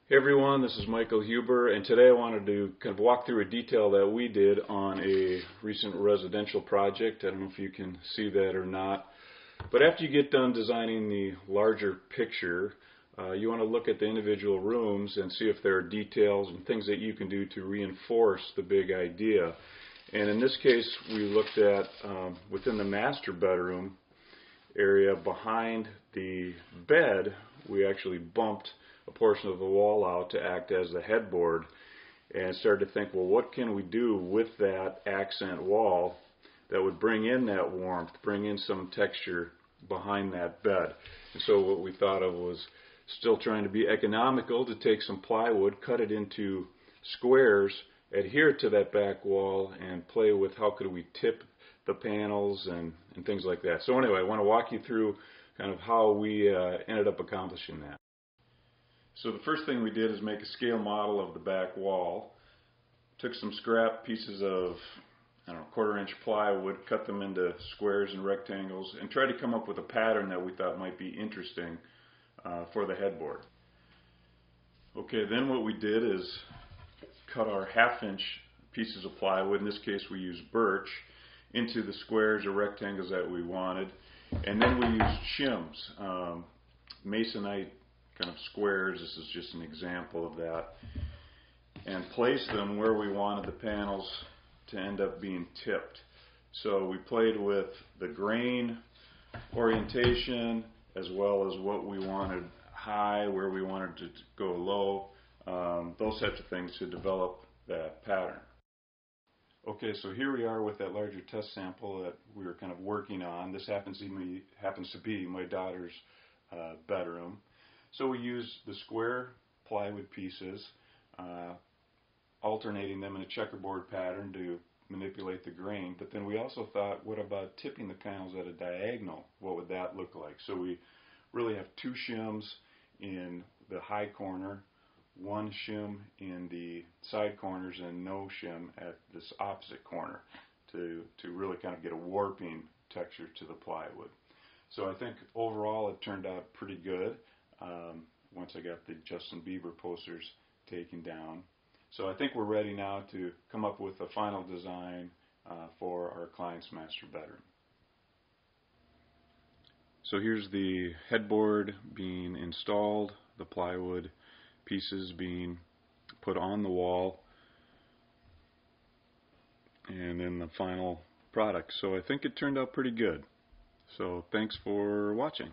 Hey everyone, this is Michael Huber, and today I wanted to kind of walk through a detail that we did on a recent residential project. I don't know if you can see that or not, but after you get done designing the larger picture, you want to look at the individual rooms and see if there are details and things that you can do to reinforce the big idea. And in this case, we looked at within the master bedroom area behind the bed, we actually bumped a portion of the wall out to act as the headboard and started to think, well, what can we do with that accent wall that would bring in that warmth, bring in some texture behind that bed. And so what we thought of was still trying to be economical, to take some plywood, cut it into squares, adhere to that back wall, and play with how could we tip the panels and things like that. So anyway, I want to walk you through kind of how we ended up accomplishing that. So the first thing we did is make a scale model of the back wall. Took some scrap pieces of, 1/4-inch plywood, cut them into squares and rectangles, and tried to come up with a pattern that we thought might be interesting for the headboard. Okay, then what we did is cut our 1/2-inch pieces of plywood, in this case we used birch, into the squares or rectangles that we wanted, and then we used shims, masonite kind of squares. This is just an example of that, and placed them where we wanted the panels to end up being tipped. So we played with the grain orientation as well as what we wanted high, where we wanted to go low, those types of things to develop that pattern. Okay, so here we are with that larger test sample that we were kind of working on. This happens to be my daughter's bedroom. So we used the square plywood pieces, alternating them in a checkerboard pattern to manipulate the grain. But then we also thought, what about tipping the panels at a diagonal? What would that look like? So we really have 2 shims in the high corner, 1 shim in the side corners, and no shim at this opposite corner to really kind of get a warping texture to the plywood. So I think overall it turned out pretty good once I got the Justin Bieber posters taken down. So I think we're ready now to come up with a final design for our client's master bedroom. So here's the headboard being installed, the plywood pieces being put on the wall, and then the final product. So I think it turned out pretty good. So thanks for watching.